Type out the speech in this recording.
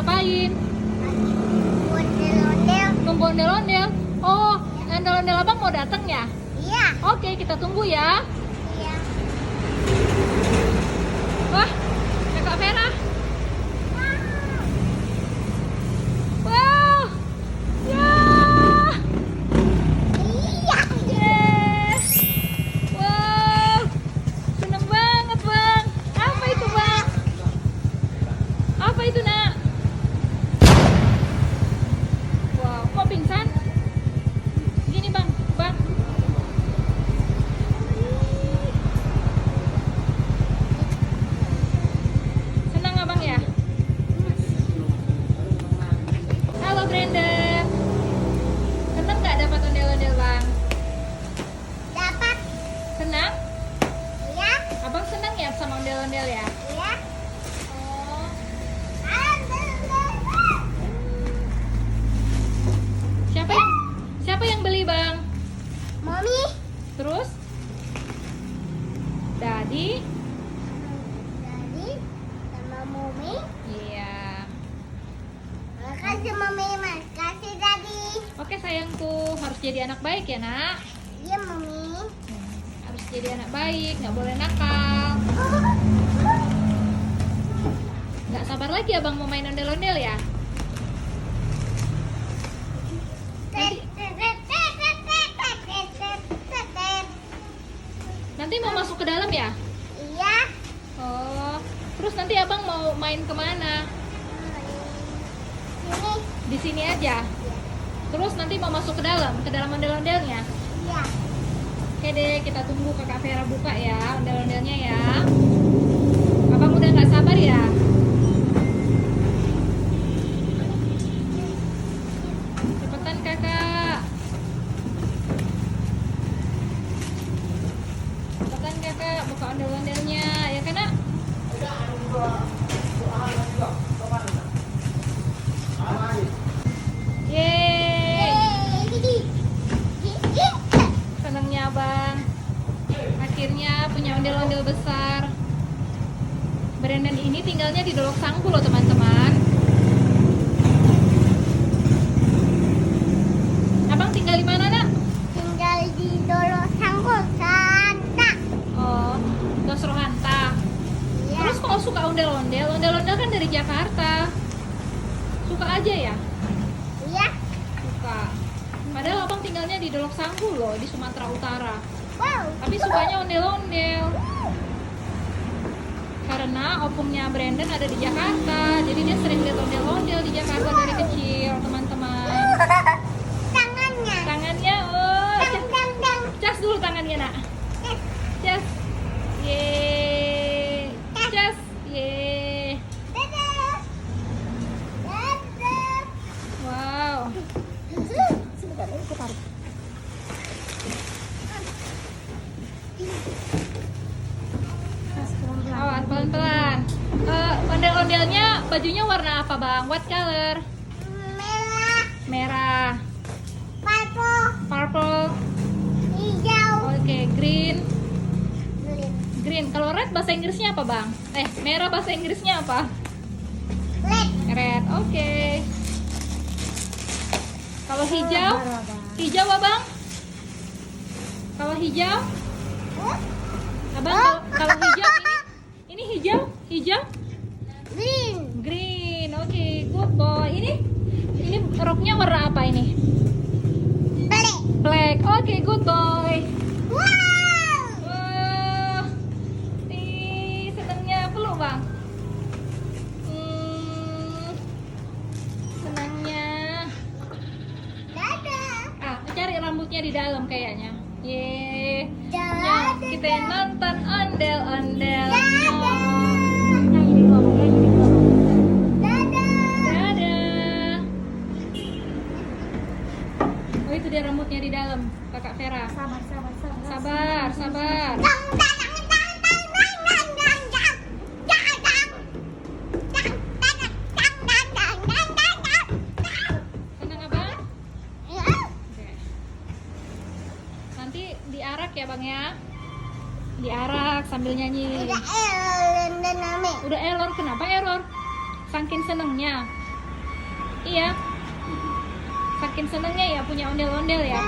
ngapain? Ondel-ondel. Nunggu ondel-ondel. Oh, ondel-ondel abang mau datang ya? Iya. Oke, kita tunggu ya. Iya. Wah, Kakak Vera. Wow. Ya. Iya. Yes. Wow. Seneng banget, Bang. Apa itu, Bang? Apa itu, Nak? Wow, kok pingsan? Gini, Bang. Bang. Senang abang ya? Halo Brandon. Senang nggak dapat ondel-ondel bang? Dapat. Senang? Iya. Abang senang ya sama ondel-ondel ya? Iya. Oh. Siapa yang beli bang? Mami. Terus? Daddy? Jadi sama Mami. Iya. Makasih Mami, makasih Daddy. Oke sayangku, harus jadi anak baik ya nak. Iya Mami. Harus jadi anak baik, nggak boleh nakal. Nggak sabar lagi abang mau main ondel-ondel ya? Nanti mau masuk ke dalam ya? Iya. Oh, terus nanti abang mau main kemana? Ini. Di sini aja. Terus nanti mau masuk ke dalam ondel-ondelnya. Iya. Oke deh, kita tunggu Kakak Vera buka ya ondel-ondelnya ya. Abang udah nggak sabar ya? Cepetan kakak. Cepetan kakak, buka ondel-ondelnya ya kan nak? Yeay, senengnya abang. Akhirnya punya ondel-ondel besar. Brandon ini tinggalnya di Dolok Sangku loh teman-teman. Abang tinggal di mana nak? Tinggal di Dolok Sangku, Santa. Oh, Dos Rohanta. Iya. Terus kalau suka ondel-ondel kan dari Jakarta. Suka aja ya? Iya. Suka. Padahal abang tinggalnya di Dolok Sangku loh, di Sumatera Utara. Wow. Tapi sukanya ondel-ondel. Karena opungnya Brandon ada di Jakarta, jadi dia sering lihat ondel-ondel di Jakarta dari kecil, teman-teman. Tangannya. Tangannya, oh, Dang dang dang. cas dulu tangannya nak. Eh, Cas, yeay, cas, yeay, dadah. Dadah. wow. Sebentar, ini aku tarik. Awas pelan-pelan. Ondel-ondelnya bajunya warna apa bang? What color? Merah, Merah, purple, purple, hijau, oke, green. green, Green. Kalau red bahasa Inggrisnya apa bang? Merah bahasa Inggrisnya apa? red. Red. Oke. Kalau hijau? Hijau abang? Kalau hijau? Abang kalau hijau ini hijau? Hijau? Green, Green. Oke, good boy. Ini roknya warna apa ini? black. Black. Oke, good boy. Wow. Wah. Senangnya peluk bang. Senangnya. Dadah. Cari rambutnya di dalam kayaknya. Yeay. Dadah. Kita nonton ondel-ondel. Dadah. Dadah. Oh itu dia rambutnya di dalam, Kakak Vera. Sabar. Sabar. Senang abang? Oke. Nanti diarak ya bang ya? Diarak sambil nyanyi. Udah error dan name. Udah error, kenapa error? Saking senengnya. Iya. Saking senengnya ya punya ondel-ondel ya.